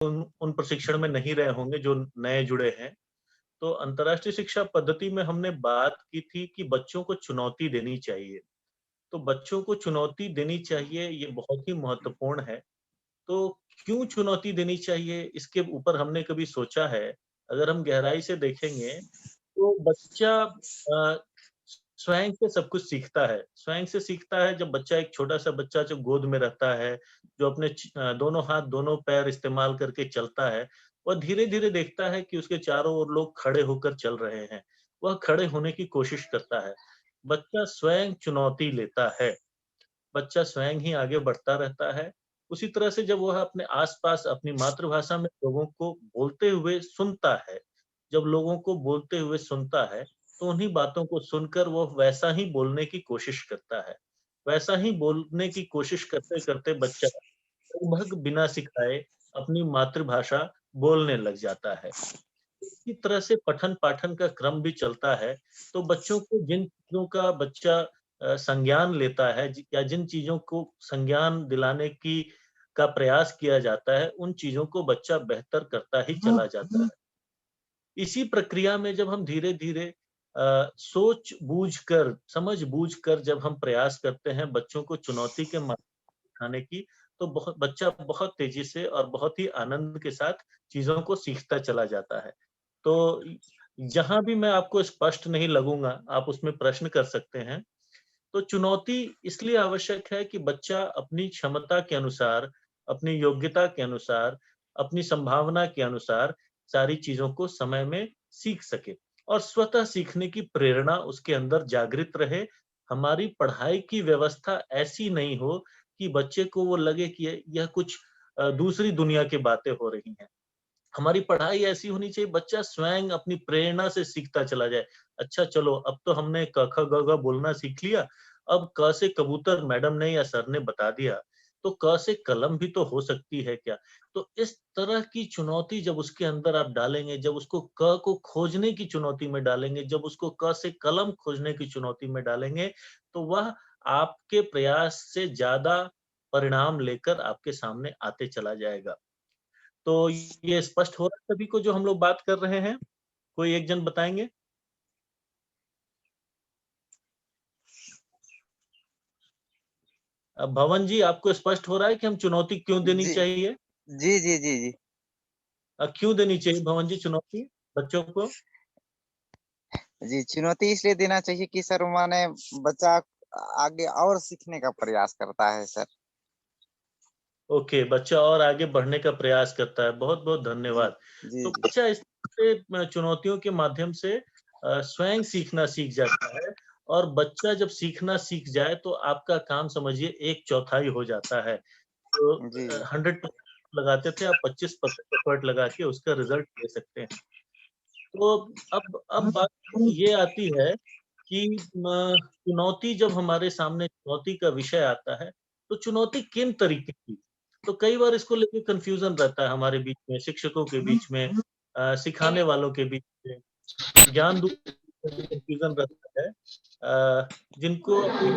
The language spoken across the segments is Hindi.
उन प्रशिक्षण में नहीं रहे होंगे जो नए जुड़े हैं। तो अंतर्राष्ट्रीय शिक्षा पद्धति में हमने बात की थी कि बच्चों को चुनौती देनी चाहिए। तो बच्चों को चुनौती देनी चाहिए, ये बहुत ही महत्वपूर्ण है। तो क्यों चुनौती देनी चाहिए, इसके ऊपर हमने कभी सोचा है? अगर हम गहराई से देखेंगे, तो बच्चा स्वयं से सब कुछ सीखता है। स्वयं से सीखता है जब बच्चा एक छोटा-सा बच्चा जो गोद में रहता है, जो अपने दोनों हाथ, दोनों पैर इस्तेमाल करके चलता है, वह धीरे-धीरे देखता है कि उसके चारों ओर लोग खड़े होकर चल रहे हैं। वह खड़े होने की कोशिश करता है। बच्चा स्वयं चुनौती लेता है। बच्चा स्वयं ही आगे बढ़ता रहता है। उसी तरह से जब वह अपने आस-पास अपनी मातृभाषा में लोगों को बोलते हुए सुनता है, जब लोगों को बोलते हुए सुनता है, तो उन्हीं बातों को सुनकर वो वैसा ही बोलने की कोशिश करता है। वैसा ही बोलने की कोशिश करते-करते बच्चा लगभग बिना सिखाए अपनी मातृभाषा बोलने लग जाता है। इसी तरह से पठन-पाठन का क्रम भी चलता है, तो बच्चों को जिन चीज़ों का बच्चा संज्ञान लेता है या जिन चीज़ों को संज्ञान दिलाने की का प्रयास किया जाता है, उन चीज़ों को बच्चा बेहतर करता ही चला जाता है। इसी प्रक्रिया में जब हम धीरे-धीरे सोच-बूझ कर, समझ-बूझ कर जब हम प्रयास करते हैं बच्चों को चुनौती के सिखाने की, तो बच्चा बहुत तेज़ी से और बहुत ही आनंद के साथ चीज़ों को सीखता चला जाता है। तो जहाँ भी मैं आपको स्पष्ट नहीं लगूँगा, आप उसमें प्रश्न कर सकते हैं। तो चुनौती इसलिए आवश्यक है कि बच्चा अपनी क्षमता के अनुसार, अपनी योग्यता के अनुसार, अपनी संभावना के अनुसार सारी चीज़ों को समय में सीख सके और स्वतः सीखने की प्रेरणा उसके अंदर जागृत रहे। हमारी पढ़ाई की व्यवस्था ऐसी नहीं हो कि बच्चे को वो लगे कि यह कुछ दूसरी दुनिया की बातें हो रही हैं। हमारी पढ़ाई ऐसी होनी चाहिए बच्चा स्वयं अपनी प्रेरणा से सीखता चला जाए। अच्छा चलो अब तो हमने क, ख, ग, घ बोलना सीख लिया, अब क से कबूतर मैडम ने या सर ने बता दिया, तो क से कलम भी तो हो सकती है क्या? तो इस तरह की चुनौती जब उसके अंदर आप डालेंगे, जब उसको क को खोजने की चुनौती में डालेंगे, जब उसको क से कलम खोजने की चुनौती में डालेंगे, तो वह आपके प्रयास से ज़्यादा परिणाम लेकर आपके सामने आते चला जाएगा। तो ये स्पष्ट हो रहा है सभी को जो हम लोग बात कर रहे हैं? कोई एक जन बताएँगे? भवन जी आपको स्पष्ट हो रहा है कि हम चुनौती क्यों देनी जी, चाहिए? जी, जी, जी, जी। क्यों देनी चाहिए भवन जी चुनौती बच्चों को? जी, चुनौती इसलिए देना चाहिए कि सर माने बच्चा आगे और सीखने का प्रयास करता है सर। ओके, बच्चा और आगे बढ़ने का प्रयास करता है। बहुत-बहुत जी, धन्यवाद। जी, तो जी। बच्चा इस से चुनौतियों के माध्यम से स्वयं सीखना सीख जाता है और बच्चा जब सीखना सीख जाए तो आपका काम समझिए 1/4 हो जाता है। तो जी, जी। 100% लगाते थे, आप 25% एफर्ट लगा के उसका रिज़ल्ट ले सकते हैं। तो अब बात ये आती है कि चुनौती जब हमारे सामने चुनौती का विषय आता है, तो चुनौती किन तरीके की? तो कई बार इसको लेके कन्फ्यूज़न रहता है हमारे बीच में, शिक्षकों के बीच में सिखाने वालों के बीच में, ज्ञान कन्फ्यूज़न रहता है जिनको अपनी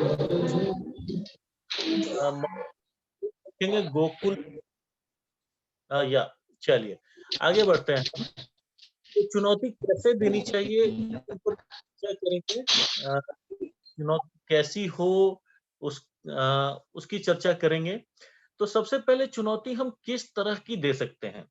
देखेंगे गोकुल या चलिए आगे बढ़ते हैं हम। तो चुनौती कैसे देनी चाहिए इसके ऊपर चर्चा करेंगे। चुनौती कैसी हो उसकी चर्चा करेंगे। तो सबसे पहले चुनौती हम किस तरह की दे सकते हैं?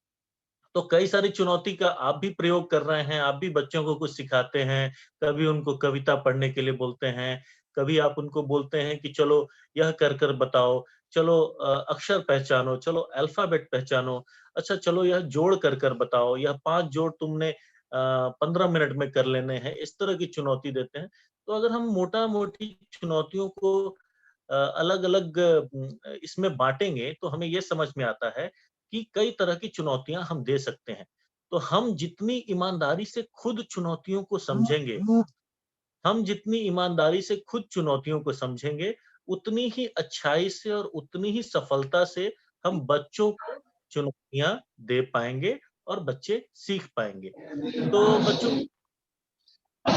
तो कई सारी चुनौती का आप भी प्रयोग कर रहे हैं, आप भी बच्चों को कुछ सिखाते हैं, कभी उनको कविता पढ़ने के लिए बोलते हैं, कभी आप उनको बोलते हैं कि चलो यह कर बताओ, चलो अक्षर पहचानो, चलो अल्फ़ाबेट पहचानो, अच्छा चलो यह जोड़ कर बताओ, यह 5 जोड़ तुमने 15 मिनट में कर लेने हैं, इस तरह की चुनौती देते हैं। तो अगर हम मोटा-मोटी चुनौतियों को अलग-अलग इसमें बाँटेंगे, तो हमें ये समझ में आता है कि कई तरह की चुनौतियाँ हम दे सकते हैं। तो हम जितनी ईमानदारी से खुद चुनौतियों को समझेंगे, हम जितनी ईमानदारी से खुद चुनौतियों को समझेंगे, उतनी ही अच्छाई से और उतनी ही सफलता से हम बच्चों को चुनौतियाँ दे पाएँगे और बच्चे सीख पाएँगे। तो बच्चों अ,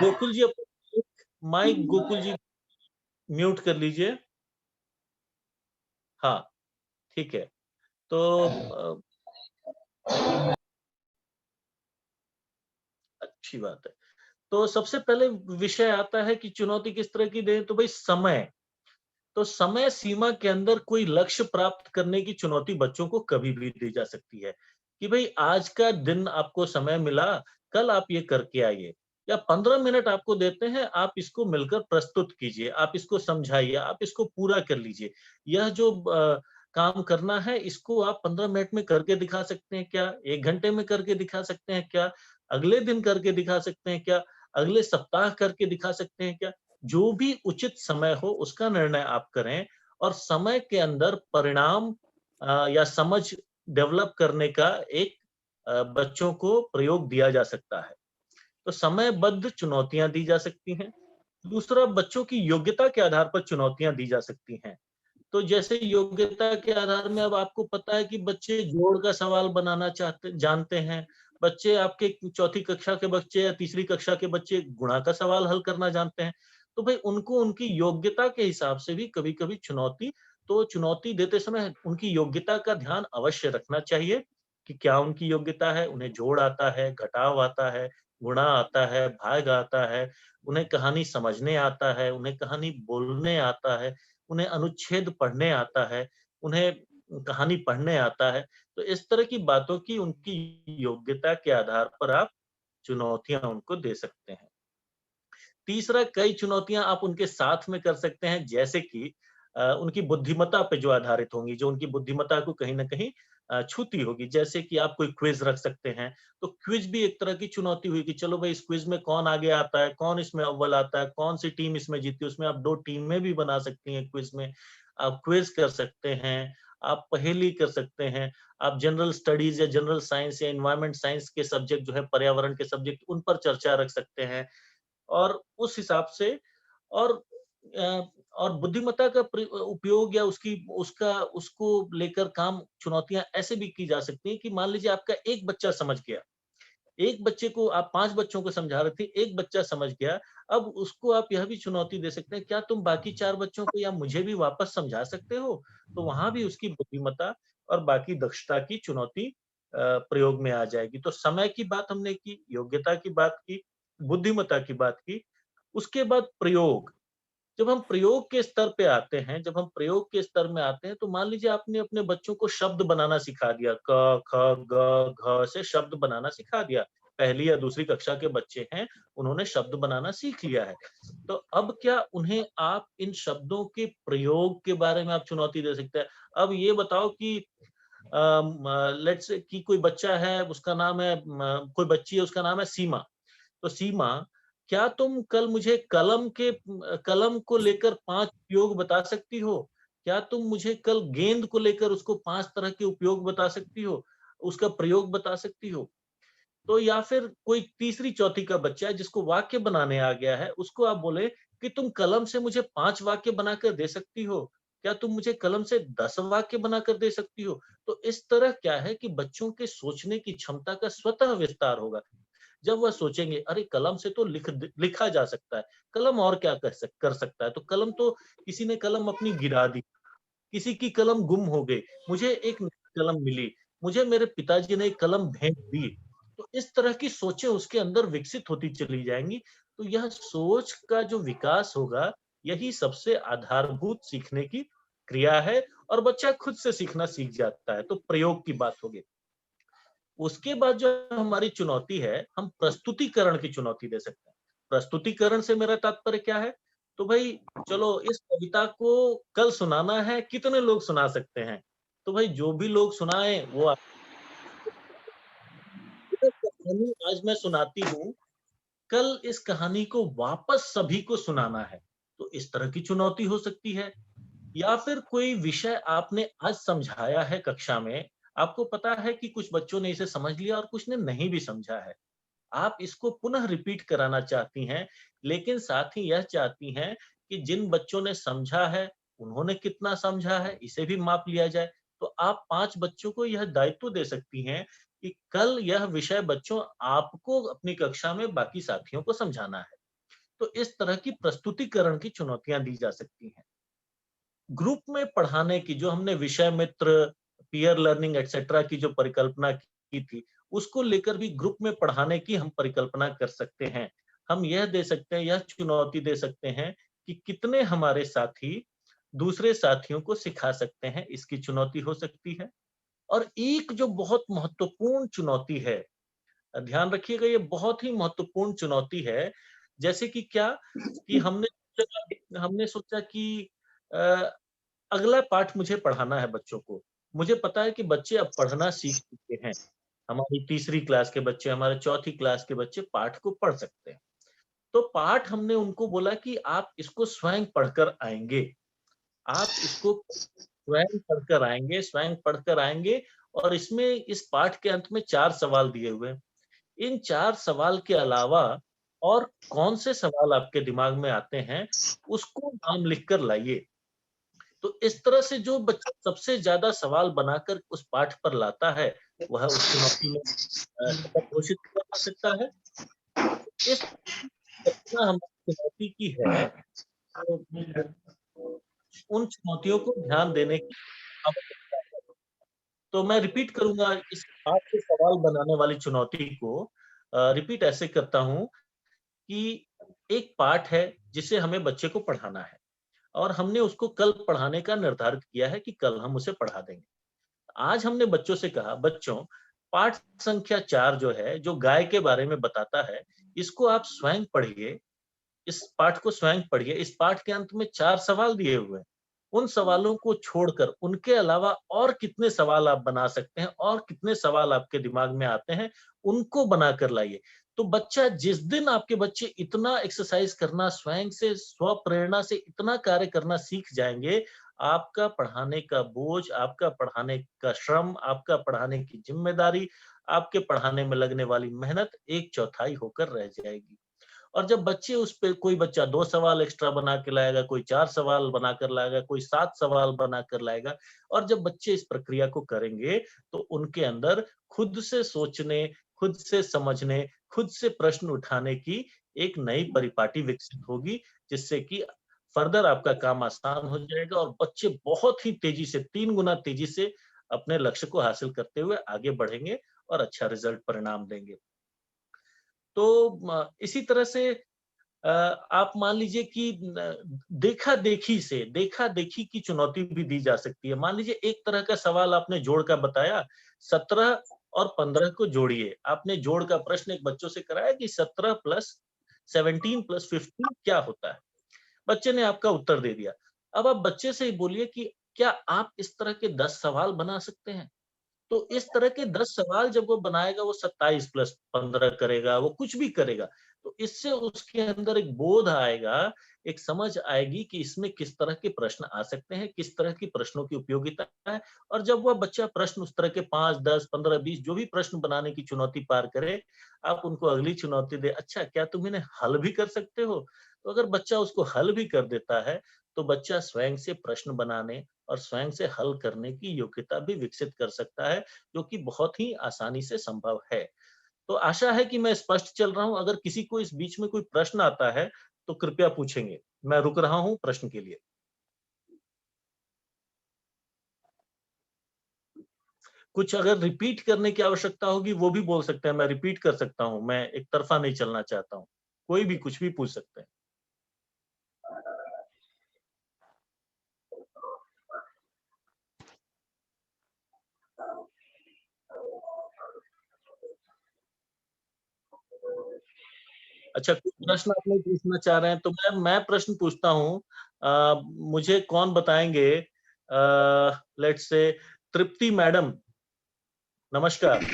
गोकुल जी अपना माइक गोकुल जी म्यूट कर लीजिए। हाँ, ठीक है। तो अच्छी बात है। तो सबसे पहले विषय आता है कि चुनौती किस तरह की दें, तो भाई समय। तो समय सीमा के अंदर कोई लक्ष्य प्राप्त करने की चुनौती बच्चों को कभी भी दी जा सकती है, कि भाई आज का दिन आपको समय मिला, कल आप ये करके आइए, या 15 मिनट आपको देते हैं, आप इसको मिलकर प्रस्तुत कीजिए, आप इसको समझाइए, आप इसको पूरा कर लीजिए। यह जो काम करना है, इसको आप 15 मिनट में करके दिखा सकते हैं क्या? 1 घंटे में करके दिखा सकते हैं क्या? अगले दिन करके दिखा सकते हैं क्या? अगले सप्ताह करके दिखा सकते हैं क्या? जो भी उचित समय हो उसका निर्णय आप करें, और समय के अंदर परिणाम या समझ डेवलप करने का एक बच्चों को प्रयोग दिया जा सकता है। तो समयबद्ध चुनौतियाँ दी जा सकती हैं। दूसरा, बच्चों की योग्यता के आधार पर चुनौतियाँ दी जा सकती हैं। तो जैसे योग्यता के आधार में अब आपको पता है कि बच्चे जोड़ का सवाल बनाना जानते हैं। बच्चे आपके चौथी कक्षा के बच्चे या तीसरी कक्षा के बच्चे गुणा का सवाल हल करना जानते हैं। तो भाई उनको उनकी योग्यता के हिसाब से भी कभी-कभी चुनौती देते समय उनकी योग्यता का ध्यान अवश्य रखना चाहिए कि क्या उनकी योग्यता है, उन्हें जोड़ आता है, घटाव आता है, गुणा आता है, भाग आता है, उन्हें कहानी समझने आता है, उन्हें कहानी बोलने आता है, उन्हें अनुच्छेद पढ़ने आता है, उन्हें कहानी पढ़ने आता है। तो इस तरह की बातों की उनकी योग्यता के आधार पर आप चुनौतियाँ उनको दे सकते हैं। तीसरा, कई चुनौतियाँ आप उनके साथ में कर सकते हैं, जैसे कि उनकी बुद्धिमत्ता पे जो आधारित होंगी, जो उनकी बुद्धिमत्ता को कहीं न कहीं छूती होगी। जैसे कि आप कोई क्विज़ रख सकते हैं, तो क्विज़ भी एक तरह की चुनौती हुई कि चलो भई इस क्विज़ में कौन आगे आता है, कौन इसमें अव्वल आता है, कौन-सी टीम इसमें जीती है, उसमें आप 2 टीमें भी बना सकती हैं क्विज़ में। आप क्विज़ कर सकते हैं, आप पहेली कर सकते हैं, आप जनरल स्टडीज़ या जनरल साइंस या एनवायरनमेंट साइंस के सब्जेक्ट जो है, पर्यावरण के सब्जेक्ट, उन पर चर्चा रख सकते हैं। और उस हिसाब से और अ, और बुद्धिमत्ता का उपयोग या उसकी उसका उसको लेकर काम चुनौतियाँ ऐसे भी की जा सकती हैं कि मान लीजिए आपका एक बच्चा समझ गया। एक बच्चे को आप 5 बच्चों को समझा रहे थे, एक बच्चा समझ गया। अब उसको आप यह भी चुनौती दे सकते हैं, क्या तुम बाकी 4 बच्चों को या मुझे भी वापस समझा सकते हो? तो वहाँ भी उसकी बुद्धिमत्ता और बाकी दक्षता की चुनौती प्रयोग में आ जाएगी। तो समय की बात हमने की, योग्यता की बात की, बुद्धिमत्ता की बात की। उसके बाद प्रयोग। जब हम प्रयोग के स्तर पे आते हैं, जब हम प्रयोग के स्तर में आते हैं, तो मान लीजिए आपने अपने बच्चों को शब्द बनाना सिखा दिया। क, ख, ग, घ से शब्द बनाना सिखा दिया। पहली या दूसरी कक्षा के बच्चे हैं, उन्होंने शब्द बनाना सीख लिया है। तो अब क्या उन्हें आप इन शब्दों के प्रयोग के बारे में आप चुनौती दे सकते हैं। अब ये बताओ कि लेट्स से कि कोई बच्चा है, उसका नाम है कोई बच्ची है, उसका नाम है सीमा। तो सीमा, क्या तुम कल मुझे कलम को लेकर 5 उपयोग बता सकती हो? क्या तुम मुझे कल गेंद को लेकर उसको 5 तरह के उपयोग बता सकती हो? उसका प्रयोग बता सकती हो? तो या फिर कोई तीसरी चौथी का बच्चा है जिसको वाक्य बनाने आ गया है, उसको आप बोले कि तुम कलम से मुझे 5 वाक्य बनाकर दे सकती हो? क्या तुम मुझे कलम से 10 वाक्य बनाकर दे सकती हो? तो इस तरह क्या है कि बच्चों के सोचने की क्षमता का स्वतः विस्तार होगा। जब वह सोचेंगे, अरे कलम से तो लिखा जा सकता है, कलम और क्या कर सकता है? तो कलम तो किसी ने कलम अपनी गिरा दी, किसी की कलम गुम हो गई, मुझे एक नई कलम मिली, मुझे मेरे पिताजी ने एक कलम भेंट दी। तो इस तरह की सोचें उसके अंदर विकसित होती चली जाएँगी, तो यह सोच का जो विकास होगा, यही सबसे आधारभूत सीखने की क्रिया है, और बच्चा खुद से सीखना सीख जाता है। तो प्रयोग की बात हो गई। उसके बाद जो हमारी चुनौती है, हम प्रस्तुतिकरण की चुनौती दे सकते हैं। प्रस्तुतिकरण से मेरा तात्पर्य क्या है? तो भई चलो इस कविता को कल सुनाना है, कितने लोग सुना सकते हैं? तो भई जो भी लोग सुनाएँ वो ये कहानी आज मैं सुनाती हूँ, कल इस कहानी को वापस सभी को सुनाना है। तो इस तरह की चुनौती हो सकती है। या फिर कोई विषय आपने आज समझाया है कक्षा में, आपको पता है कि कुछ बच्चों ने इसे समझ लिया और कुछ ने नहीं भी समझा है। आप इसको पुनः रिपीट कराना चाहती हैं, लेकिन साथ ही यह चाहती हैं कि जिन बच्चों ने समझा है, उन्होंने कितना समझा है, इसे भी माप लिया जाए। तो आप 5 बच्चों को यह दायित्व दे सकती हैं कि कल यह विषय बच्चों आपको अपनी कक्षा में बाकी साथियों को समझाना है। तो इस तरह की प्रस्तुतिकरण की चुनौतियाँ दी जा सकती हैं। ग्रुप में पढ़ाने की जो हमने विषय मित्र, पीयर लर्निंग एक्सेट्रा की जो परिकल्पना की थी, उसको लेकर भी ग्रुप में पढ़ाने की हम परिकल्पना कर सकते हैं। हम यह दे सकते हैं, यह चुनौती दे सकते हैं कि कितने हमारे साथी दूसरे साथियों को सिखा सकते हैं, इसकी चुनौती हो सकती है। और एक जो बहुत महत्वपूर्ण चुनौती है, ध्यान रखिएगा ये बहुत ही महत्वपूर्ण चुनौती है, जैसे कि क्या कि हमने सोचा कि अ, अगला पाठ मुझे पढ़ाना है बच्चों को। मुझे पता है कि बच्चे अब पढ़ना सीख चुके हैं। हमारी तीसरी क्लास के बच्चे, हमारे चौथी क्लास के बच्चे पाठ को पढ़ सकते हैं। तो पाठ हमने उनको बोला कि आप इसको स्वयं पढ़कर आएँगे। आप इसको स्वयं पढ़कर आएँगे और इसमें इस पाठ के अंत में 4 सवाल दिए हुए हैं। इन 4 सवाल के अलावा और कौन से सवाल आपके दिमाग में आते हैं, उसको नाम लिख कर लाइए। तो इस तरह से जो बच्चा सबसे ज़्यादा सवाल बनाकर उस पाठ पर लाता है, वह उस चुनौती में सफल घोषित किया जा सकता है। इस कल्पना हमारी चुनौती की है, तो उन चुनौतियों को ध्यान देने की आवश्यकता है। तो मैं रिपीट करूँगा इस 8 से सवाल बनाने वाली चुनौती को रिपीट ऐसे करता हूँ कि एक पाठ है जिसे हमें बच्चे को पढ़ाना है और हमने उसको कल पढ़ाने का निर्धारित किया है कि कल हम उसे पढ़ा देंगे। आज हमने बच्चों से कहा, बच्चों पाठ संख्या 4 जो है, जो गाय के बारे में बताता है, इसको आप स्वयं पढ़िए, इस पाठ को स्वयं पढ़िए। इस पाठ के अंत में 4 सवाल दिए हुए हैं। उन सवालों को छोड़कर उनके अलावा और कितने सवाल आप बना सकते हैं और कितने सवाल आपके दिमाग में आते हैं, उनको बनाकर लाइए। तो बच्चा जिस दिन आपके बच्चे इतना एक्सरसाइज करना स्वयं से स्वप्रेरणा से इतना कार्य करना सीख जाएँगे, आपका पढ़ाने का बोझ, आपका पढ़ाने का श्रम, आपका पढ़ाने की ज़िम्मेदारी, आपके पढ़ाने में लगने वाली मेहनत 1/4 होकर रह जाएगी। और जब बच्चे उस पे कोई बच्चा 2 सवाल एक्स्ट्रा बना के लाएगा, कोई 4 सवाल बनाकर लाएगा, कोई 7 सवाल बनाकर लाएगा और जब बच्चे इस प्रक्रिया को करेंगे, तो उनके अंदर खुद से सोचने, खुद से समझने, खुद से प्रश्न उठाने की एक नई परिपाटी विकसित होगी, जिससे कि फर्दर आपका काम आसान हो जाएगा और बच्चे बहुत ही तेज़ी से 3 गुना तेज़ी से अपने लक्ष्य को हासिल करते हुए आगे बढ़ेंगे और अच्छा रिज़ल्ट परिणाम देंगे। तो इसी तरह से आप मान लीजिए कि देखा-देखी की चुनौती भी दी जा सकती है। मान लीजिए एक तरह का सवाल आपने जोड़ का बताया, 17 और 15 को जोड़िए। आपने जोड़ का प्रश्न एक बच्चों से कराया कि 17 प्लस 17 प्लस 15 क्या होता है? बच्चे ने आपका उत्तर दे दिया। अब आप बच्चे से ही बोलिए कि क्या आप इस तरह के 10 सवाल बना सकते हैं? तो इस तरह के 10 सवाल जब वो बनाएगा, वो 27 प्लस 15 करेगा, वो कुछ भी करेगा। तो इससे उसके अंदर एक बोध आएगा, एक समझ आएगी कि इसमें किस तरह के प्रश्न आ सकते हैं, किस तरह की प्रश्नों की उपयोगिता है और जब वह बच्चा प्रश्न उस तरह के 5, 10, 15, 20 जो भी प्रश्न बनाने की चुनौती पार करे, आप उनको अगली चुनौती दें, "अच्छा, क्या तुम इन्हें हल भी कर सकते हो?" तो अगर बच्चा उसको हल भी कर देता है, तो बच्चा स्वयं से प्रश्न बनाने और स्वयं से हल करने की योग्यता भी विकसित कर सकता है, जो कि बहुत ही आसानी से संभव है। तो आशा है कि मैं स्पष्ट चल रहा हूँ, अगर किसी को इस बीच में कोई प्रश्न आता है, तो कृपया पूछेंगे। मैं रुक रहा हूँ प्रश्न के लिए। कुछ अगर रिपीट करने की आवश्यकता होगी, वो भी बोल सकते हैं, मैं रिपीट कर सकता हूँ, मैं एक तरफ़ा नहीं चलना चाहता हूँ। कोई भी कुछ भी पूछ सकते हैं। अच्छा, कोई प्रश्न आप नहीं पूछना चाह रहे हैं, तो मैं प्रश्न पूछता हूँ। मुझे कौन बताएँगे लेट्स से तृप्ति मैडम, नमस्कार।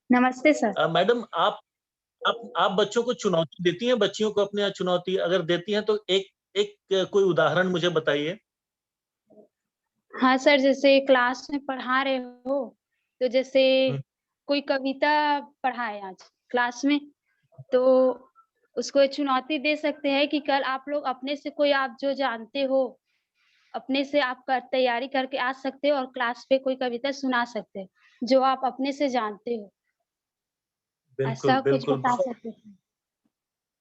नमस्ते सर। मैडम आप बच्चों को चुनौती देती हैं, बच्चियों को अपने यहाँ चुनौती अगर देती हैं तो एक एक कोई उदाहरण मुझे बताइए? हाँ सर, जैसे क्लास में पढ़ा रहे हो, तो जैसे हुँ, कोई कविता पढ़ाए आज क्लास में, तो उसको चुनौती दे सकते हैं कि कल आप लोग अपने से कोई आप जो जानते हो, अपने से आप तैयारी करके आ सकते हो और क्लास पे कोई कविता सुना सकते हो, जो आप अपने से जानते हो। बिल्कुल, ऐसा कुछ बिल्कुल, बता बहुत सकते हैं?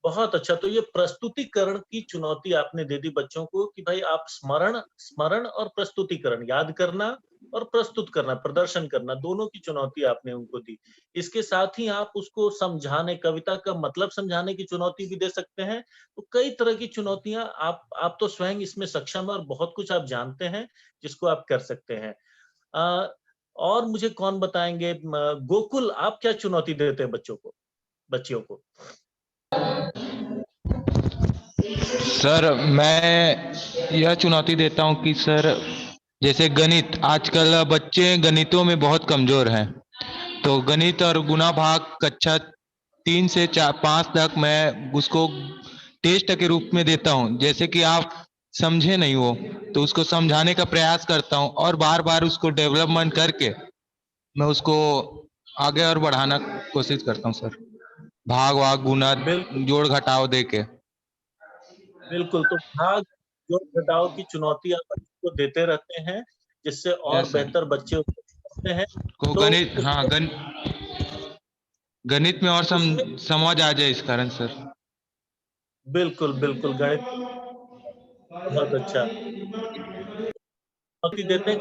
बहुत अच्छा। तो ये प्रस्तुतिकरण की चुनौती आपने दे दी बच्चों को कि भाई आप स्मरण और प्रस्तुतिकरण, याद करना और प्रस्तुत करना, प्रदर्शन करना, दोनों की चुनौती आपने उनको दी। इसके साथ ही आप उसको समझाने, कविता का मतलब समझाने की चुनौती भी दे सकते हैं। तो कई तरह की चुनौतियाँ आप तो स्वयं इसमें सक्षम हैं और बहुत कुछ आप जानते हैं, जिसको आप कर सकते हैं। और मुझे कौन बताएँगे, गोकुल आप क्या चुनौती देते हैं बच्चियों को? सर मैं यह चुनौती देता हूँ कि सर जैसे गणित, आजकल बच्चे गणितों में बहुत कमजोर हैं, तो गणित और गुणा भाग कक्षा 3 से 5 तक मैं उसको टेस्ट के रूप में देता हूँ। जैसे कि आप समझे नहीं हो तो उसको समझाने का प्रयास करता हूँ और बार बार उसको डेवलपमेंट करके मैं उसको आगे और बढ़ाना कोशिश करता हूँ सर, भाग वाग गुना बिल्कुल, जोड़ घटाव दे के। बिल्कुल। तो भाग, जोड़ घटाव की चुनौती आप बच्चों को देते रहते हैं, जिससे और यस सर, बेहतर बच्चे उसको समझते हैं। को तो गणित, हाँ उसमें गणित में और उसमें समझ आ जाए इस कारण सर। बिल्कुल, बिल्कुल, गणित बहुत अच्छा चुनौती देते हैं।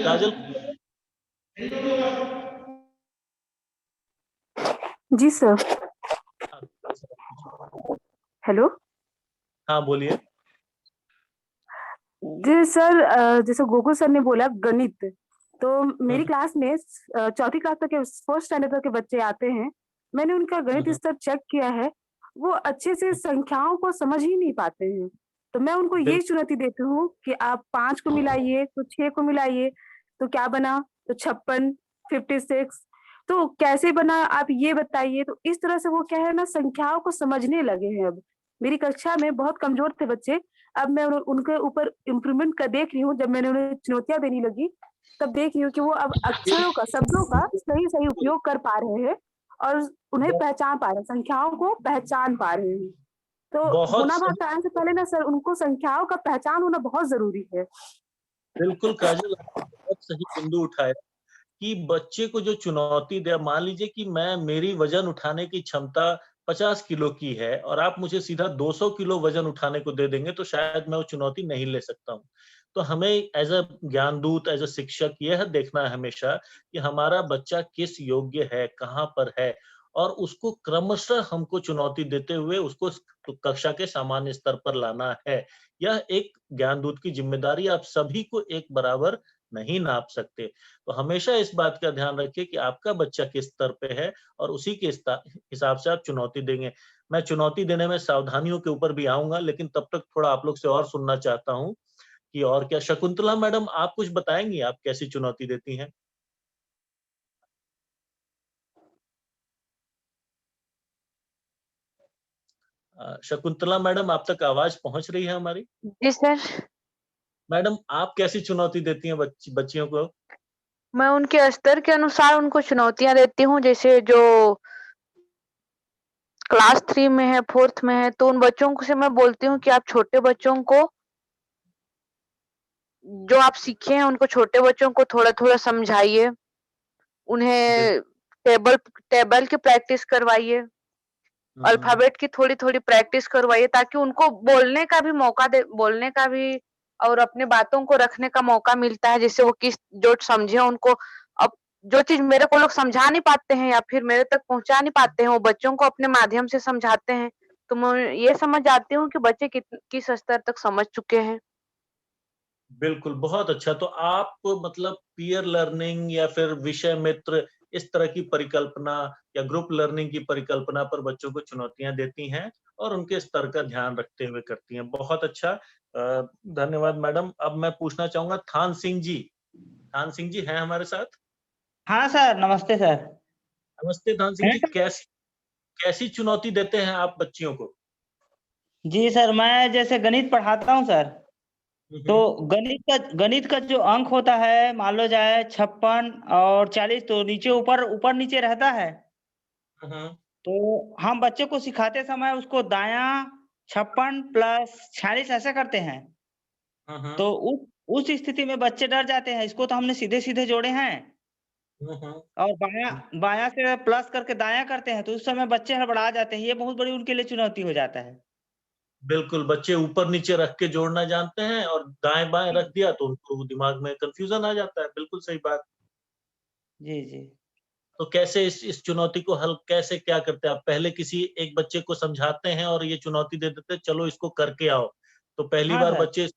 काजल कुछ बताएँ? जी सर। हाँ, सवाल पूछिए। हेलो। हाँ, बोलिए। जी सर, जैसे गोकुल सर ने बोला गणित, तो हुँ, मेरी हुँ, क्लास में चौथी क्लास तक के फर्स्ट स्टैंडर्ड तक के बच्चे आते हैं। मैंने उनका हुँ, गणित हुँ। स्तर चेक किया है, वो अच्छे से संख्याओं को समझ ही नहीं पाते हैं। तो मैं उनको बिल ये चुनौती देती हूँ कि आप 5 को मिलाइए, तो 6 को मिलाइए, तो क्या बना? तो 56, 56, तो कैसे बना आप ये बताइए। तो इस तरह से वो क्या है ना, संख्याओं को समझने लगे हैं अब। मेरी कक्षा में बहुत कमज़ोर थे बच्चे, अब मैं उनके ऊपर इम्प्रूवमेंट का देख रही हूँ। जब मैंने उन्हें चुनौतियाँ देने लगी, तब देख रही हूँ कि वो अब अक्षरों का, शब्दों का सही-सही बिल्कुल, उपयोग कर पा रहे हैं और उन्हें ब पहचान पा रहे हैं, संख्याओं को पहचान पा रहे हैं। तो बहुत गुणा भाग सही। कराने से पहले ना सर, उनको संख्याओं का पहचान होना बहुत ज़रूरी है। बिल्कुल, काजल आपने बहुत सही बिंदु उठाया कि बच्चे को जो चुनौती दे, मान लीजिए कि मेरी वज़न उठाने की क्षमता 50 किलो की है और आप मुझे सीधा 200 किलो वज़न उठाने को दे देंगे, तो शायद मैं वो चुनौती नहीं ले सकता हूँ। तो हमें as a Gyandoot, as a शिक्षक यह देखना है हमेशा कि हमारा बच्चा किस योग्य है, कहाँ पर है और उसको क्रमशः हमको चुनौती देते हुए उसको कक्षा के सामान्य स्तर पर लाना है। यह एक ज्ञानदूत की ज़िम्मेदारी, आप सभी को एक बराबर नहीं नाप सकते। तो हमेशा इस बात का ध्यान रखिए कि आपका बच्चा किस स्तर पे है और उसी के हिसाब से आप चुनौती देंगे। मैं चुनौती देने में सावधानियों के ऊपर भी आऊँगा, लेकिन तब तक थोड़ा आप लोग से और सुनना चाहता हूँ कि और क्या शकुंतला मैडम आप कुछ बताएँगी, आप कैसी चुनौती देती हैं? शकुंतला मैडम आप तक आवाज़ पहुँच रही है हमारी? जी सर, मैडम आप कैसी चुनौती देती हैं बच्चियों को? मैं उनके स्तर के अनुसार उनको चुनौतियाँ देती हूँ, जैसे जो क्लास 3 में है, 4th में है, तो उन बच्चों को से मैं बोलती हूँ कि आप छोटे बच्चों को जो आप सीखे हैं, उनको छोटे बच्चों को थोड़ा-थोड़ा समझाइए। बिल उन्हें टेबल टेबल की प्रैक्टिस करवाइए, हुँ, हुँ। अल्फ़ाबेट की थोड़ी-थोड़ी प्रैक्टिस करवाइए ताकि उनको बोलने का भी और अपनी बातों को रखने का मौका मिलता है, जिससे वो जो समझे उनको अब जो चीज़ मेरे को लोग समझा नहीं पाते हैं या फिर मेरे तक पहुँचा नहीं पाते हैं, वो बच्चों को अपने माध्यम से समझाते हैं। तो मैं ये समझ जाती हूँ कि बच्चे किस स्तर तक समझ चुके हैं। बिल्कुल, बहुत अच्छा। तो आप मतलब पीयर लर्निंग या फिर विषय मित्र इस तरह की परिकल्पना या ग्रुप लर्निंग की परिकल्पना पर बच्चों को चुनौतियाँ देती हैं और उनके स्तर का ध्यान रखते हुए करती हैं। बहुत अच्छा। धन्यवाद मैडम। अब मैं पूछना चाहूँगा थान सिंह जी। थान सिंह जी हैं हमारे साथ? हाँ सर, नमस्ते सर। नमस्ते थान सिंह जी, कैसी कैसी चुनौती देते हैं आप बच्चियों को? जी सर, मैं जैसे गणित पढ़ाता हूँ सर, हुँ, तो हुँ। गणित का जो अंक होता है, मान लो जाए 56 और 40, तो नीचे ऊपर-नीचे रहता है। हुँ, हुँ। तो हम बच्चे को सिखाते समय उसको दायाँ 56 प्लस 46 ऐसे करते हैं। हुँ, हुँ। तो उस स्थिति में बच्चे डर जाते हैं, इसको तो हमने सीधे-सीधे जोड़े हैं। और बायां से प्लस करके दायां करते हैं तो उस समय बच्चे हड़बड़ा जाते हैं, ये बहुत बड़ी उनके लिए चुनौती हो जाता है। बिल्कुल, बच्चे ऊपर नीचे रख के जोड़ना जानते हैं और दाएँ-बाएँ रख दिया तो उनको दिमाग में कन्फ्यूज़न आ जाता है, बिल्कुल सही बात। जी, जी। तो कैसे इस चुनौती को हल कैसे क्या करते हैं आप? पहले किसी एक बच्चे को समझाते हैं और ये चुनौती दे देते हैं, चलो इसको करके आओ। तो पहली हाँ बार सर। बच्चे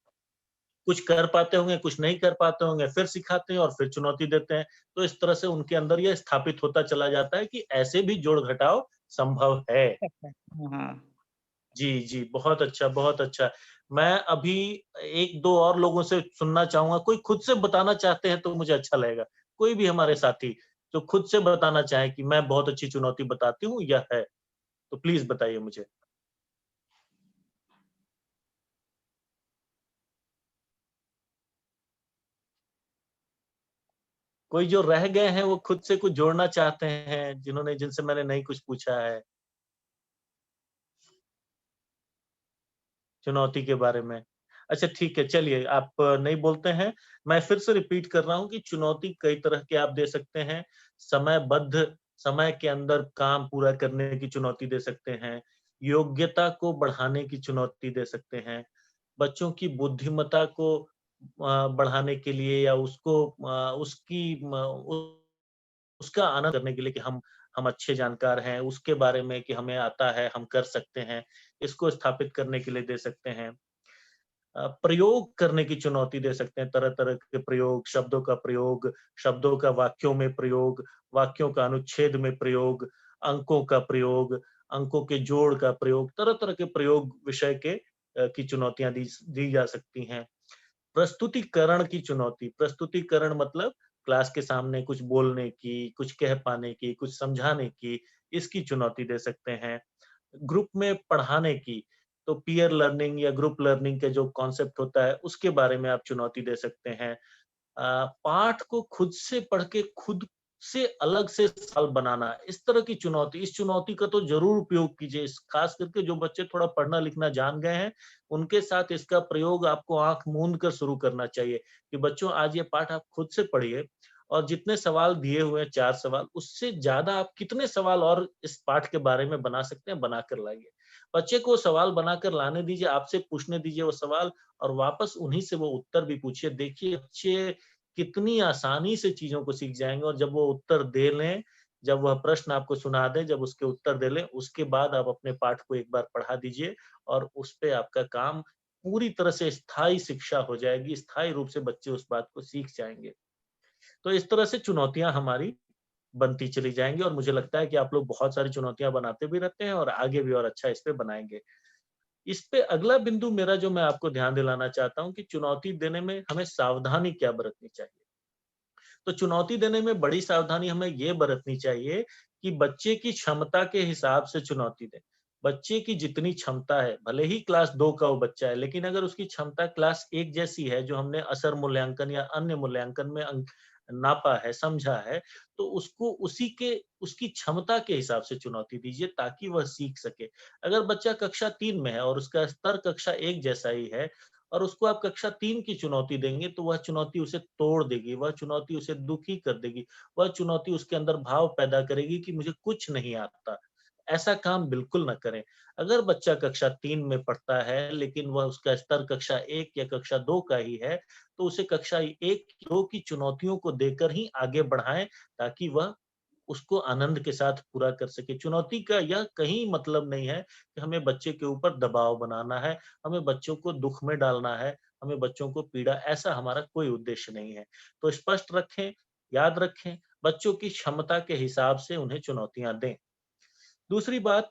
कुछ कर पाते होंगे, कुछ नहीं कर पाते होंगे, फिर सिखाते हैं और फिर चुनौती देते हैं। तो इस तरह से उनके अंदर ये स्थापित होता चला जाता है कि ऐसे भी जोड़-घटाव संभव है। हाँ। जी, जी, बहुत अच्छा, बहुत अच्छा। मैं अभी 1-2 और लोगों से सुनना चाहूँगा, कोई खुद से बताना चाहते हैं तो मुझे अच्छा लगेगा। कोई भी हमारे साथी जो खुद से बताना चाहे कि मैं बहुत अच्छी चुनौती बताती हूँ या है, तो प्लीज़ बताइए मुझे। कोई जो रह गए हैं वो खुद से कुछ जोड़ना चाहते हैं, जिनसे मैंने नहीं कुछ पूछा है, चुनौती के बारे में। अच्छा ठीक है, चलिए आप नहीं बोलते हैं, मैं फिर से रिपीट कर रहा हूँ कि चुनौती कई तरह की आप दे सकते हैं। समयबद्ध समय के अंदर काम पूरा करने की चुनौती दे सकते हैं, योग्यता को बढ़ाने की चुनौती दे सकते हैं, बच्चों की बुद्धिमत्ता को बढ़ाने के लिए या उसको उसकी उसका आनंद करने के लिए कि हम अच्छे जानकार हैं, उसके बारे में कि हमें आता है, हम कर सकते हैं, इसको स्थापित करने के लिए दे सकते हैं। प्रयोग करने की चुनौती दे सकते हैं, तरह-तरह के प्रयोग, शब्दों का वाक्यों में प्रयोग, वाक्यों का अनुच्छेद में प्रयोग, अंकों का प्रयोग, अंकों के जोड़ का प्रयोग, तरह-तरह के प्रयोग विषय के की चुनौतियाँ दी जा सकती हैं। प्रस्तुतिकरण की चुनौती, प्रस्तुतिकरण मतलब क्लास के सामने कुछ बोलने की, कुछ कह पाने की, कुछ समझाने की, इसकी चुनौती दे सकते हैं। ग्रुप में पढ़ाने की, तो पीयर लर्निंग या ग्रुप लर्निंग का जो कॉन्सेप्ट होता है, उसके बारे में आप चुनौती दे सकते हैं। पाठ को खुद से पढ़ के खुद से अलग से सवाल बनाना, इस तरह की चुनौती इस चुनौती का तो ज़रूर उपयोग कीजिए। इस खास करके जो बच्चे थोड़ा पढ़ना-लिखना जान गए हैं, उनके साथ इसका प्रयोग आपको आँख मूंद कर शुरू करना चाहिए कि बच्चों आज ये पाठ आप खुद से पढ़िए और जितने सवाल दिए हुए हैं 4 सवाल, उससे ज़्यादा आप कितने सवाल और इस पाठ के बारे में बना सकते हैं, बना कर लाइए। बच्चे को सवाल बनाकर लाने दीजिए, आपसे पूछने दीजिए वो सवाल और वापस उन्हीं से वो उत्तर भी पूछिए। देखिए बच्चे कितनी आसानी से चीज़ों को सीख जाएँगे और जब वो उत्तर दे लें, जब वह प्रश्न आपको सुना दें, जब उसके उत्तर दे लें, उसके बाद आप अपने पाठ को एक बार पढ़ा दीजिए और उस पे आपका काम पूरी तरह से स्थायी शिक्षा हो जाएगी, स्थायी रूप से बच्चे उस बात को सीख जाएँगे। तो इस तरह से चुनौतियाँ हमारी बनती चली जाएँगी और मुझे लगता है कि आप लोग बहुत सारी चुनौतियाँ बनाते भी रहते हैं और आगे भी और अच्छा इस पे बनाएँगे। इस पे अगला बिंदु मेरा जो मैं आपको ध्यान दिलाना चाहता हूँ कि चुनौती देने में हमें सावधानी क्या बरतनी चाहिए। तो चुनौती देने में बड़ी सावधानी हमें ये बरतनी चाहिए कि बच्चे की क्षमता के हिसाब से चुनौती दें। बच्चे की जितनी क्षमता है, भले ही क्लास 2 का वो बच्चा है, लेकिन अगर उसकी क्षमता क्लास 1 जैसी है, जो हमने असर मूल्यांकन या अन्य मूल्यांकन में अंक नापा है, समझा है, तो उसको उसकी क्षमता के हिसाब से चुनौती दीजिए ताकि वह सीख सके। अगर बच्चा कक्षा 3 में है और उसका स्तर कक्षा 1 जैसा ही है, और उसको आप कक्षा 3 की चुनौती देंगे तो वह चुनौती उसे तोड़ देगी, वह चुनौती उसे दुखी कर देगी, वह चुनौती उसके अंदर भाव पैदा करेगी कि मुझे कुछ नहीं आता। ऐसा काम बिल्कुल ना करें। अगर बच्चा कक्षा 3 में पढ़ता है लेकिन वह उसका स्तर कक्षा 1 या कक्षा 2 का ही है, तो उसे कक्षा 1-2 की चुनौतियों को देकर ही आगे बढ़ाएँ ताकि वह उसको आनंद के साथ पूरा कर सके। चुनौती का यह कहीं मतलब नहीं है कि हमें बच्चे के ऊपर दबाव बनाना है, हमें बच्चों को दुःख में डालना है, हमें बच्चों को पीड़ा ऐसा हमारा कोई उद्देश्य नहीं है। तो स्पष्ट रखें, याद रखें, बच्चों की क्षमता के हिसाब से उन्हें चुनौतियाँ दें। दूसरी बात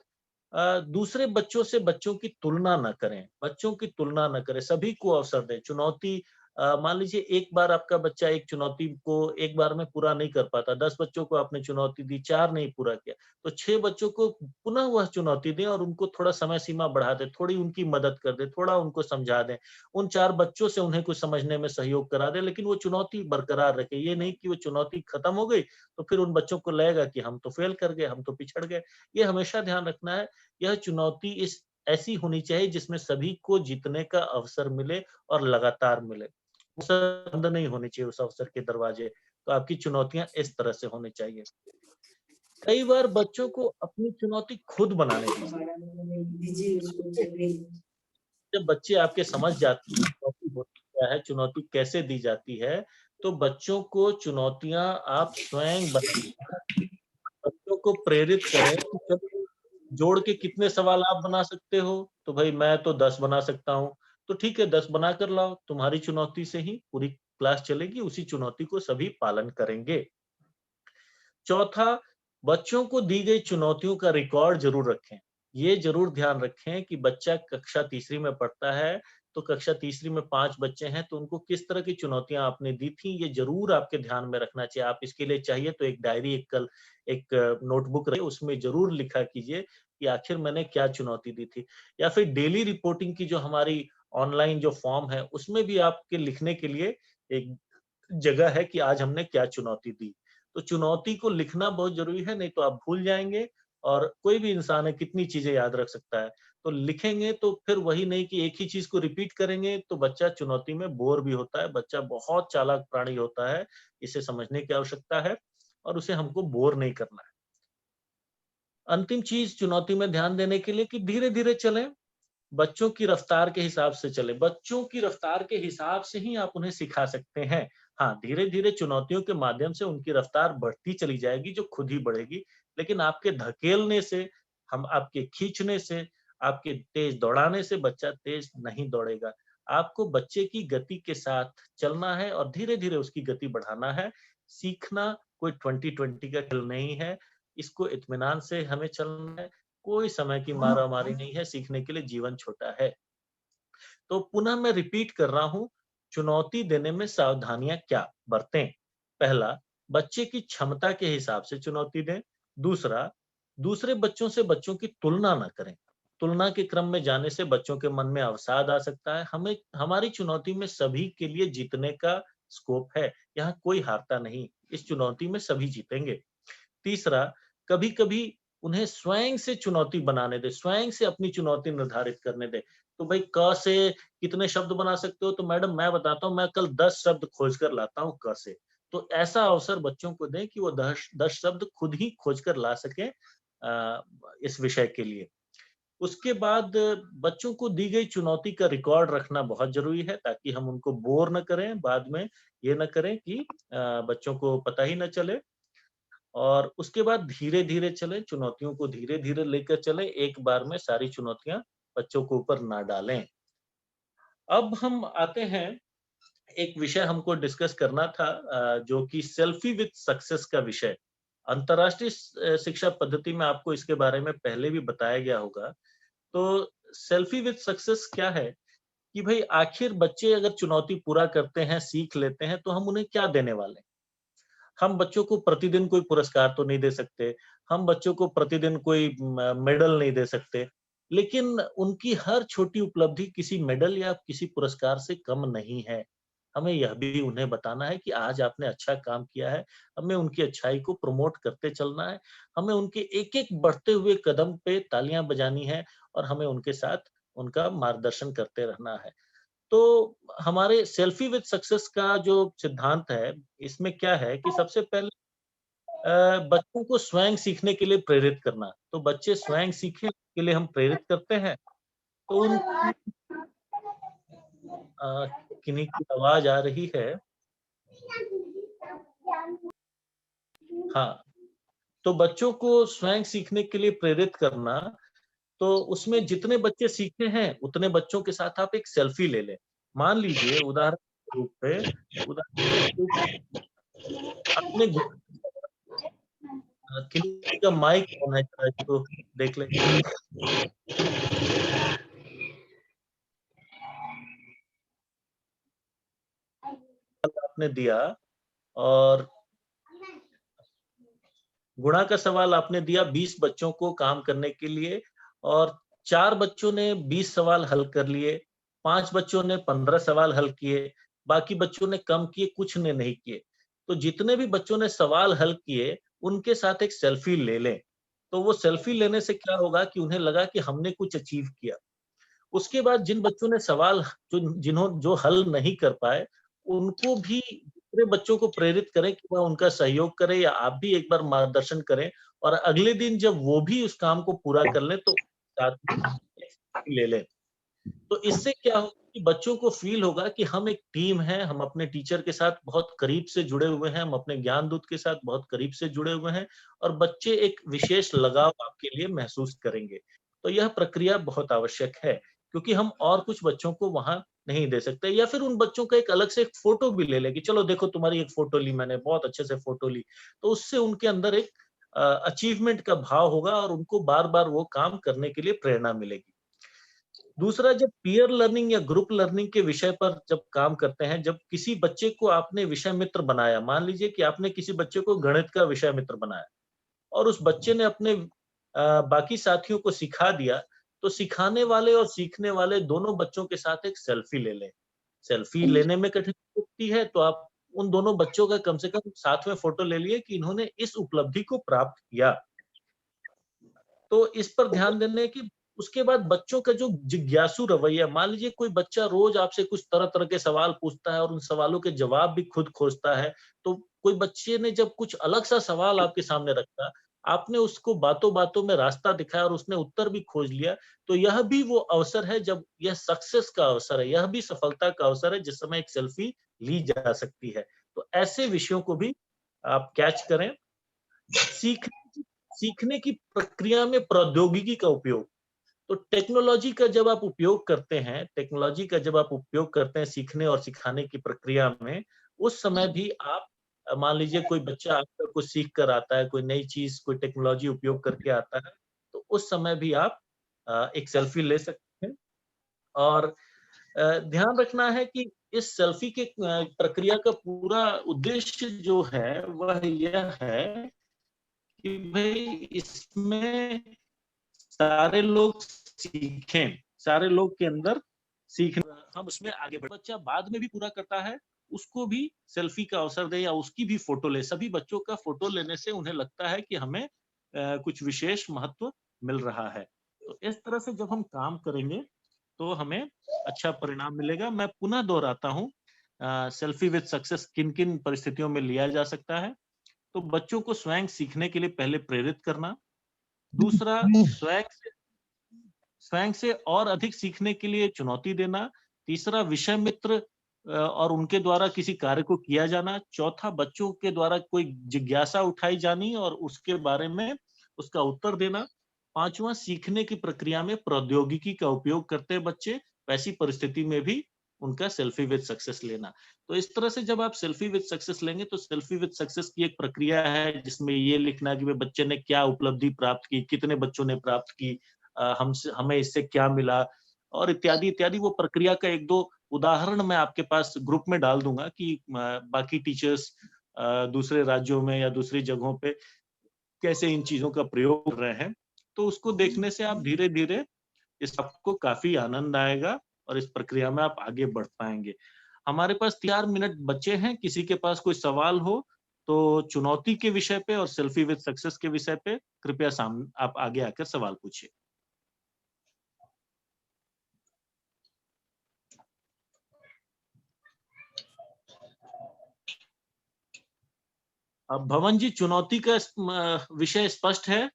दूसरे बच्चों से बच्चों की तुलना ना करें, बच्चों की तुलना ना करें, सभी को अवसर दें। चुनौती मान लीजिए एक बार आपका बच्चा एक चुनौती को एक बार में पूरा नहीं कर पाता, 10 बच्चों को आपने चुनौती दी, 4 नहीं पूरा किया, तो 6 बच्चों को पुनः वह चुनौती दें और उनको थोड़ा समय सीमा बढ़ा दें, थोड़ी उनकी मदद कर दें, थोड़ा उनको समझा दें। उन 4 बच्चों से उन्हें कुछ समझने में सहयोग करा दें, लेकिन वो चुनौती बरकरार रखें। ये नहीं कि वो चुनौती खत्म हो गई, तो फिर उन बच्चों को लगेगा कि हम तो फेल कर गए, हम तो पिछड़ गए। ये हमेशा ध्यान रखना है, यह चुनौती इस ऐसी होनी चाहिए जिसमें सभी को जीतने का अवसर मिले और लगातार मिले। अवसर बंद नहीं होने चाहिए उस अवसर के दरवाजे। तो आपकी चुनौतियां इस तरह से होनी चाहिए। कई बार बच्चों को अपनी चुनौती खुद बनाने दीजिए। जब बच्चे आपके समझ जाते हैं चुनौती होती क्या है, चुनौती कैसे दी जाती है, तो बच्चों को चुनौतियां आप स्वयं बनाएं, बच्चों को प्रेरित करें कि चलो जोड़ के कितने सवाल आप बना सकते हो, तो भाई मैं तो 10 बना सकता हूँ, तो ठीक है 10 बना कर लाओ, तुम्हारी चुनौती से ही पूरी क्लास चलेगी, उसी चुनौती को सभी पालन करेंगे। चौथा, बच्चों को दी गई चुनौतियों का रिकॉर्ड जरूर रखें। ये जरूर ध्यान रखें कि बच्चा कक्षा तीसरी में पढ़ता है, तो कक्षा तीसरी में 5 बच्चे हैं, तो उनको किस तरह की चुनौतियां आपने दी थी, ये जरूर आपके ध्यान में रखना चाहिए। आप इसके लिए चाहिए तो एक डायरी, एक नोटबुक रहे, उसमें जरूर लिखा कीजिए कि आखिर मैंने क्या चुनौती दी थी। या फिर डेली रिपोर्टिंग की जो हमारी ऑनलाइन जो फॉर्म है, उसमें भी आपके लिखने के लिए एक जगह है कि आज हमने क्या चुनौती दी। तो चुनौती को लिखना बहुत जरूरी है, नहीं तो आप भूल जाएंगे, और कोई भी इंसान है कितनी चीजें याद रख सकता है। तो लिखेंगे तो फिर वही नहीं कि एक ही चीज को रिपीट करेंगे, तो बच्चा चुनौती में बोर भी होता है। बच्चा बहुत चालाक प्राणी होता है, इसे समझने की आवश्यकता है और उसे हमको बोर नहीं करना है। अंतिम चीज चुनौती में ध्यान देने के लिए कि धीरे धीरे चलें, बच्चों की रफ्तार के हिसाब से चले। बच्चों की रफ्तार के हिसाब से ही आप उन्हें सिखा सकते हैं। हाँ, धीरे धीरे चुनौतियों के माध्यम से उनकी रफ्तार बढ़ती चली जाएगी, जो खुद ही बढ़ेगी। लेकिन आपके धकेलने से, हम आपके खींचने से, आपके तेज दौड़ाने से बच्चा तेज नहीं दौड़ेगा। आपको बच्चे की गति के साथ चलना है और धीरे धीरे उसकी गति बढ़ाना है। सीखना कोई 20-20 का खेल नहीं है, इसको इत्मीनान से हमें चलना है। कोई समय की मारामारी नहीं है, सीखने के लिए जीवन छोटा है। तो पुनः मैं रिपीट कर रहा हूं, चुनौती देने में सावधानियां क्या बरतें। पहला, बच्चे की क्षमता के हिसाब से चुनौती दें। दूसरा, दूसरे बच्चों से बच्चों की तुलना ना करें। तुलना के क्रम में जाने से बच्चों के मन में अवसाद आ सकता है। हमें, हमारी चुनौती में सभी के लिए जीतने का स्कोप है, यहाँ कोई हारता नहीं, इस चुनौती में सभी जीतेंगे। तीसरा, कभी-कभी उन्हें स्वयं से चुनौती बनाने दें, स्वयं से अपनी चुनौती निर्धारित करने दें। तो भाई क से कितने शब्द बना सकते हो? तो मैडम मैं बताता हूँ, मैं कल 10 शब्द खोज कर लाता हूँ क से। तो ऐसा अवसर बच्चों को दें कि वो 10 शब्द खुद ही खोज कर ला सकें इस विषय के लिए। उसके बाद बच्चों को दी गई चुनौती का रिकॉर्ड रखना बहुत ज़रूरी है, ताकि हम उनको बोर न करें, बाद में ये न करें कि बच्चों को पता ही ना चले। और उसके बाद धीरे-धीरे चलें, चुनौतियों को धीरे-धीरे लेकर चलें, एक बार में सारी चुनौतियाँ बच्चों के ऊपर ना डालें। अब हम आते हैं, एक विषय हमको डिस्कस करना था जो कि सेल्फी विद सक्सेस का विषय। अंतर्राष्ट्रीय शिक्षा पद्धति में आपको इसके बारे में पहले भी बताया गया होगा। तो सेल्फी विद सक्सेस क्या है कि भई आखिर बच्चे अगर चुनौती पूरा करते हैं, सीख लेते हैं, तो हम उन्हें क्या देने वाले हैं? हम बच्चों को प्रतिदिन कोई पुरस्कार तो नहीं दे सकते, हम बच्चों को प्रतिदिन कोई मेडल नहीं दे सकते, लेकिन उनकी हर छोटी उपलब्धि किसी मेडल या किसी पुरस्कार से कम नहीं है। हमें यह भी उन्हें बताना है कि आज आपने अच्छा काम किया है, हमें उनकी अच्छाई को प्रमोट करते चलना है, हमें उनके एक-एक बढ़ते हुए कदम पे तालियाँ बजानी है और हमें उनके साथ उनका मार्गदर्शन करते रहना है। तो हमारे सेल्फी विद सक्सेस का जो सिद्धांत है, इसमें क्या है कि सबसे पहले बच्चों को स्वयं सीखने के लिए प्रेरित करना। तो बच्चे स्वयं सीखें, इसके लिए हम प्रेरित करते हैं। तो उन अ, किन्हीं की आवाज़ आ रही है। हाँ, तो बच्चों को स्वयं सीखने के लिए प्रेरित करना, तो उसमें जितने बच्चे सीखे हैं, उतने बच्चों के साथ आप एक सेल्फी ले लें। मान लीजिए उदाहरण के रूप अपने किसी का माइक ऑन है, जरा इसको देख लें। आपने दिया और गुणा का सवाल आपने दिया 20 बच्चों को काम करने के लिए, और 4 बच्चों ने 20 सवाल हल कर लिए, 5 बच्चों ने 15 सवाल हल किए, बाकी बच्चों ने कम किए, कुछ ने नहीं किए। तो जितने भी बच्चों ने सवाल हल किए, उनके साथ एक सेल्फी ले लें। तो वो सेल्फी लेने से क्या होगा कि उन्हें लगा कि हमने कुछ अचीव किया। उसके बाद जिन बच्चों ने सवाल जो हल नहीं कर पाए, उनको भी दूसरे बच्चों को प्रेरित करें कि वह उनका सहयोग करें या आप भी एक बार मार्गदर्शन करें, और अगले दिन जब वो भी उस काम को पूरा कर लें तो साथ में एक सेल्फी ले लें। तो इससे क्या होगा कि बच्चों को फील होगा कि हम एक टीम है, हम अपने टीचर के साथ बहुत करीब से जुड़े हुए हैं, हम अपने ज्ञानदूत के साथ बहुत करीब से जुड़े हुए हैं, और बच्चे एक विशेष लगाव आपके लिए महसूस करेंगे। तो यह प्रक्रिया बहुत आवश्यक है, क्योंकि हम और कुछ बच्चों को वहां नहीं दे सकते, या फिर उन बच्चों का एक अलग से एक फोटो भी ले ले कि चलो देखो तुम्हारी एक फोटो ली मैंने, बहुत अच्छे से फोटो ली। तो उससे उनके अंदर एक अचीवमेंट का भाव होगा और उनको बार बार वो काम करने के लिए प्रेरणा मिलेगी। दूसरा, जब पीयर लर्निंग या ग्रुप लर्निंग के विषय पर जब काम करते हैं, जब किसी बच्चे को आपने विषय मित्र बनाया, मान लीजिए कि आपने किसी बच्चे को गणित का विषय मित्र बनाया और उस बच्चे ने अपने बाकी साथियों को सिखा दिया, तो सिखाने वाले और सीखने वाले दोनों बच्चों के साथ एक सेल्फी ले लें। सेल्फी लेने में कठिनाई होती है तो आप उन दोनों बच्चों का कम से कम साथ में फोटो ले लिए कि इन्होंने इस उपलब्धि को प्राप्त किया। तो इस पर ध्यान देने की उसके बाद बच्चों का जो जिज्ञासु रवैया, मान लीजिए कोई बच्चा रोज आपसे कुछ तरह-तरह के सवाल पूछता है और उन सवालों के जवाब भी खुद खोजता है, तो कोई बच्चे ने जब कुछ अलग सा सवाल आपके सामने रखा, आपने उसको बातों-बातों में रास्ता दिखाया और उसने उत्तर भी खोज लिया, तो यह भी वो अवसर है जब यह सक्सेस का अवसर है, यह भी सफलता का अवसर है जिस समय एक सेल्फी ली जा सकती है। तो ऐसे विषयों को भी आप कैच करें। सीखने की प्रक्रिया में प्रौद्योगिकी का उपयोग। तो टेक्नोलॉजी का जब आप उपयोग करते हैं सीखने और सिखाने की प्रक्रिया में, उस समय भी आप मान लीजिए कोई बच्चा आपका कुछ सीख कर आता है, कोई नई चीज, कोई टेक्नोलॉजी उपयोग करके आता है, तो उस समय भी आप एक सेल्फी ले सकते हैं। और ध्यान रखना है कि इस सेल्फी के प्रक्रिया का पूरा उद्देश्य जो है वह यह है कि भाई इसमें सारे लोग सीखें, सारे लोग के अंदर सीखना, हम उसमें आगे बढ़े। बच्चा बाद में भी पूरा करता है, उसको भी सेल्फी का अवसर दे या उसकी भी फोटो ले। सभी बच्चों का फोटो लेने से उन्हें लगता है कि हमें कुछ विशेष महत्व मिल रहा है। तो इस तरह से जब हम काम करेंगे तो हमें अच्छा परिणाम मिलेगा। मैं पुनः दोहराता हूँ, सेल्फी विद सक्सेस किन-किन परिस्थितियों में लिया जा सकता है। तो बच्चों को स्वयं सीखने के लिए पहले प्रेरित करना। दूसरा, स्वयं से और अधिक सीखने के लिए चुनौती देना। तीसरा, विषय मित्र और उनके द्वारा किसी कार्य को किया जाना। चौथा, बच्चों के द्वारा कोई जिज्ञासा उठाई जानी और उसके बारे में उसका उत्तर देना। पांचवा, सीखने की प्रक्रिया में प्रौद्योगिकी का उपयोग करते हैं बच्चे, वैसी परिस्थिति में भी उनका सेल्फी विद सक्सेस लेना। तो इस तरह से जब आप सेल्फी विद सक्सेस लेंगे तो सेल्फी विद सक्सेस की एक प्रक्रिया है जिसमें ये लिखना कि बच्चे ने क्या उपलब्धि प्राप्त की, कितने बच्चों ने प्राप्त की, हमें इससे क्या मिला, और इत्यादि इत्यादि। वो प्रक्रिया का एक दो उदाहरण मैं आपके पास ग्रुप में डाल दूंगा कि बाकी टीचर्स दूसरे राज्यों में या दूसरी जगहों पे कैसे इन चीजों का प्रयोग कर रहे हैं। तो उसको देखने से आप धीरे धीरे इस आपको काफी आनंद आएगा और इस प्रक्रिया में आप आगे बढ़ पाएंगे। हमारे पास 4 मिनट बचे हैं। किसी के पास कोई सवाल हो तो चुनौती के विषय पे और सेल्फी विद सक्सेस के विषय पे कृपया आप आगे आकर सवाल पूछिए। अब भवन जी, चुनौती का विषय स्पष्ट है?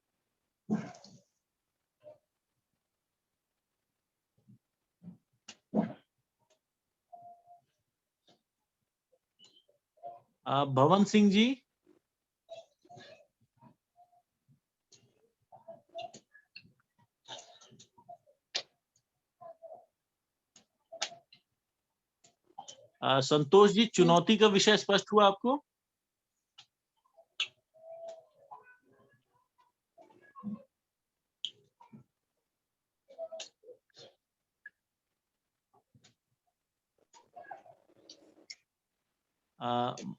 भवन सिंह जी, संतोष जी, चुनौती का विषय स्पष्ट हुआ आपको?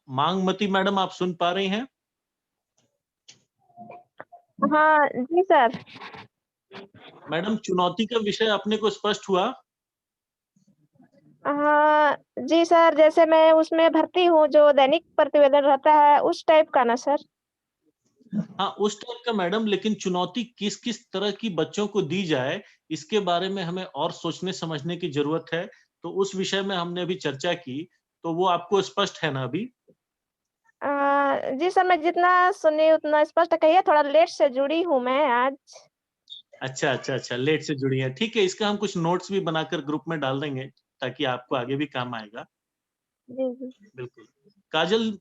मांगमती मैडम, आप सुन पा रही हैं? हाँ जी सर। मैडम, चुनौती का विषय अपने को स्पष्ट हुआ? हाँ जी सर, जैसे मैं उसमें भर्ती हूँ जो दैनिक प्रतिवेदन रहता है उस टाइप का ना सर? हाँ, उस टाइप का मैडम, लेकिन चुनौती किस किस तरह की बच्चों को दी जाए इसके बारे में हमें और सोचने समझने की जरूरत है। तो उस विषय में हमने अभी चर्चा की, तो वो आपको स्पष्ट है ना अभी? जी सर, मैं जितना सुनी उतना स्पष्ट कहिए, थोड़ा लेट से जुड़ी हूँ मैं आज। अच्छा, लेट से जुड़ी हैं। ठीक है, इसका हम कुछ नोट्स भी बनाकर ग्रुप में डाल देंगे ताकि आपको आगे भी काम आएगा। जी, जी। बिल्कुल।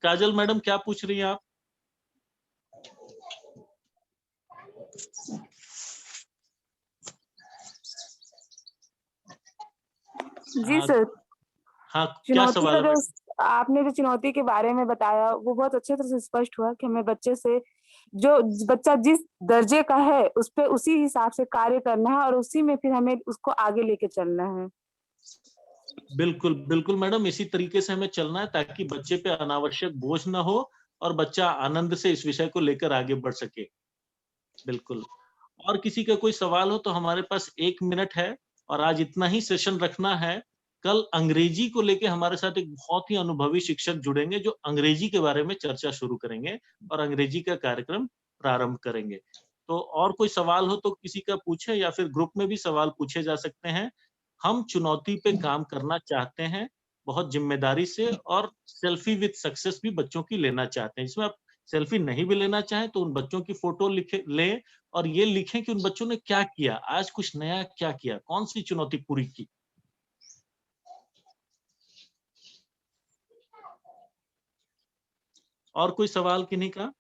काजल मैडम क्या पूछ रही हैं आप? जी सर। हाँ, क्या चुनौती सवाल का है? जो आपने जो चुनौती के बारे में बताया वो बहुत अच्छे तरह से स्पष्ट हुआ कि हमें बच्चे से जो बच्चा जिस दर्जे का है उस पे उसी हिसाब से कार्य करना है और उसी में फिर हमें उसको आगे लेके चलना है। बिल्कुल मैडम, इसी तरीके से हमें चलना है ताकि बच्चे पे अनावश्यक बोझ ना हो और बच्चा आनंद से इस विषय को लेकर आगे बढ़ सके। बिल्कुल। और किसी का कोई सवाल हो तो हमारे पास 1 मिनट है और आज इतना ही सेशन रखना है। कल अंग्रेजी को लेके हमारे साथ एक बहुत ही अनुभवी शिक्षक जुड़ेंगे जो अंग्रेजी के बारे में चर्चा शुरू करेंगे और अंग्रेजी का कार्यक्रम प्रारंभ करेंगे। तो और कोई सवाल हो तो किसी का पूछे या फिर ग्रुप में भी सवाल पूछे जा सकते हैं। हम चुनौती पे काम करना चाहते हैं, बहुत ज़िम्मेदारी से और सेल्फी विद सक्सेस भी बच्चों की लेना चाहते हैं। जिसमें आप सेल्फी नहीं भी लेना चाहें तो उन बच्चों की फ़ोटो लें और ये लिखें कि उन बच्चों ने क्या किया, आज कुछ नया क्या किया, कौन-सी चुनौती पूरी की। और कोई सवाल किन्हीं का?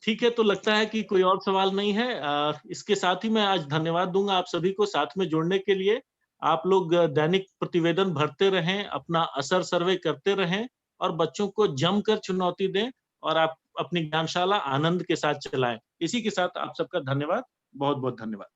ठीक है, तो लगता है कि कोई और सवाल नहीं है। इसके साथ ही मैं आज धन्यवाद दूँगा आप सभी को साथ में जुड़ने के लिए। आप लोग दैनिक प्रतिवेदन भरते रहें, अपना असर सर्वे करते रहें और बच्चों को जमकर चुनौती दें और आप अपनी ज्ञानशाला आनंद के साथ चलाएँ। इसी के साथ आप सबका धन्यवाद। बहुत-बहुत धन्यवाद।